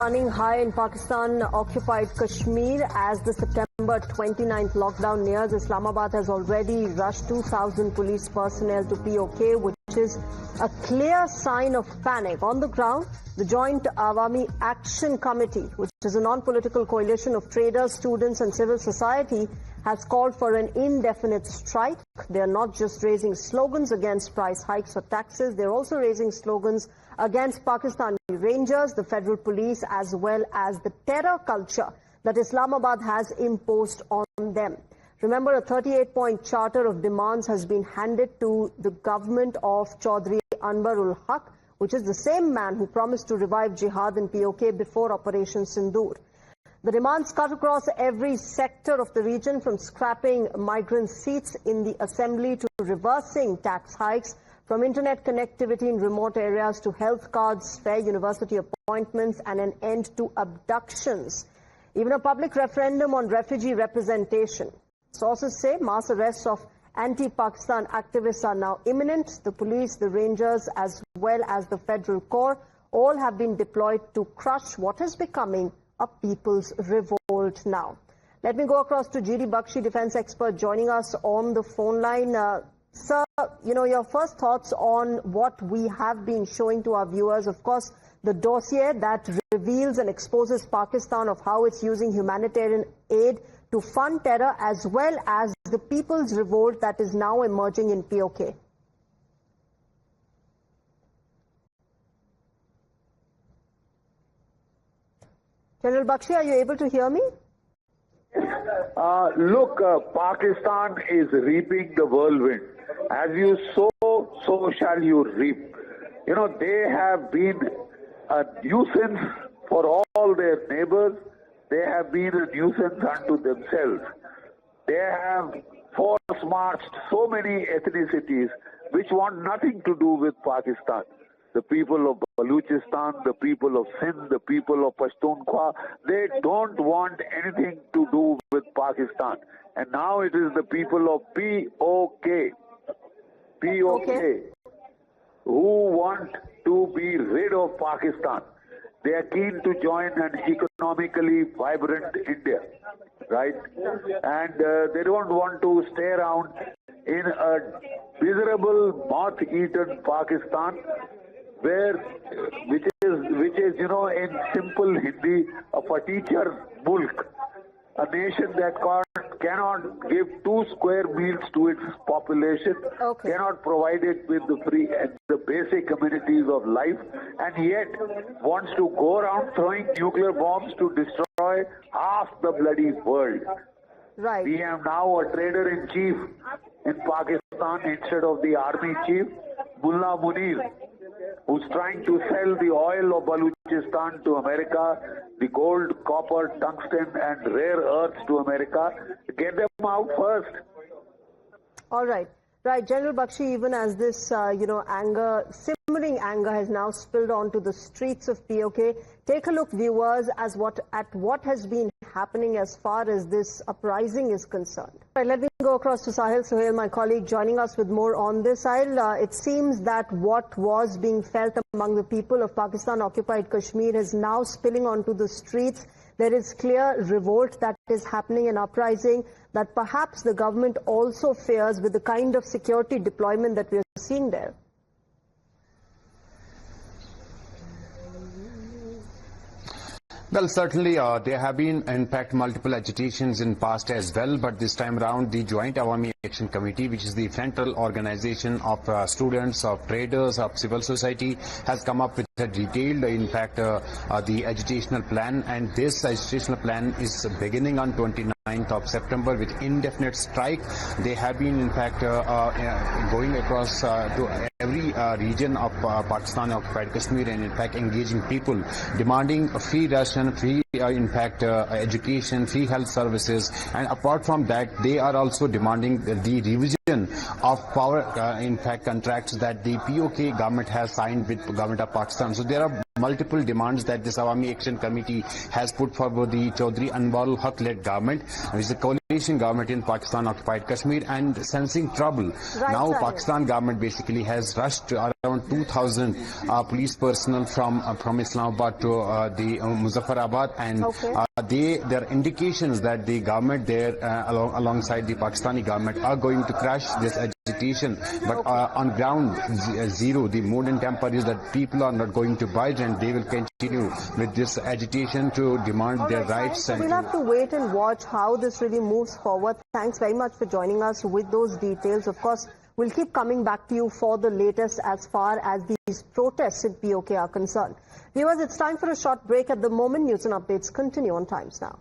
Running high in Pakistan-occupied Kashmir as the September 29th lockdown nears. Islamabad has already rushed 2,000 police personnel to PoK, which is a clear sign of panic. On the ground, the Joint Awami Action Committee, which is a non-political coalition of traders, students and civil society, has called for an indefinite strike. They are not just raising slogans against price hikes or taxes, they're also raising slogans against Pakistani Rangers, the federal police, as well as the terror culture that Islamabad has imposed on them. Remember, a 38-point charter of demands has been handed to the government of Chaudhry Anwarul Haq, which is the same man who promised to revive jihad in PoK before Operation Sindoor. The demands cut across every sector of the region, from scrapping migrant seats in the assembly to reversing tax hikes, from internet connectivity in remote areas to health cards, fair university appointments and an end to abductions. Even a public referendum on refugee representation. Sources say mass arrests of anti-Pakistan activists are now imminent. The police, the Rangers as well as the Federal Corps all have been deployed to crush what is becoming a people's revolt now. Let me go across to G.D. Bakshi, defense expert, joining us on the phone line. Sir, your first thoughts on what we have been showing to our viewers. Of course, the dossier that reveals and exposes Pakistan of how it's using humanitarian aid to fund terror, as well as the people's revolt that is now emerging in PoK. General Bakshi, are you able to hear me? Pakistan is reaping the whirlwind. As you sow, so shall you reap. They have been a nuisance for all their neighbors. They have been a nuisance unto themselves. They have force-marched so many ethnicities which want nothing to do with Pakistan. The people of Balochistan, the people of Sindh, the people of Pakhtunkhwa, they don't want anything to do with Pakistan. And now it is the people of PoK, who want to be rid of Pakistan. They are keen to join an economically vibrant India, right? And they don't want to stay around in a miserable, moth-eaten Pakistan, which is in simple Hindi, a teacher mulk, a nation that cannot give 2 square meals to its population, cannot provide it with the free and the basic amenities of life, and yet wants to go around throwing nuclear bombs to destroy half the bloody world. Right. We have now a trader-in-chief in Pakistan instead of the army chief, Mullah Munir, who's trying to sell the oil of Balochistan to America, the gold, copper, tungsten and rare earths to America. Get them out first. All right. Right, General Bakshi, even as this, simmering anger has now spilled onto the streets of PoK, take a look, viewers, at what has been happening as far as this uprising is concerned. All right, let me go across to Sahil, my colleague, joining us with more on this. Sahil, it seems that what was being felt among the people of Pakistan-occupied Kashmir is now spilling onto the streets. There is clear revolt that is happening, an uprising that perhaps the government also fears with the kind of security deployment that we are seeing there. Well, certainly there have been, in fact, multiple agitations in past as well, but this time around the Joint Awami Action Committee, which is the central organization of students, of traders, of civil society, has come up with a detailed, in fact, the agitational plan, and this agitational plan is beginning on 29th of September with indefinite strike. They have been, in fact, going across to every region of Pakistan occupied Kashmir, and in fact engaging people, demanding free ration, free education, free health services, and apart from that they are also demanding the revision of power contracts that the PoK government has signed with the government of Pakistan. So there are multiple demands that this Awami Action Committee has put forward the Chaudhry Anwarul Haq led government, which is a coalition government in Pakistan occupied Kashmir, and sensing trouble. Right, now Pakistan government basically has rushed around 2,000 police personnel from Islamabad to the Muzaffarabad, and there are indications that the government there, alongside the Pakistani government, are going to crush this agitation. But on ground zero, the mood and temper is that people are not going to budge, and they will continue with this agitation to demand their rights. So we'll have to wait and watch how this really moves forward. Thanks very much for joining us with those details. Of course, we'll keep coming back to you for the latest as far as these protests in PoK are concerned. Viewers, it's time for a short break at the moment. News and updates continue on Times Now.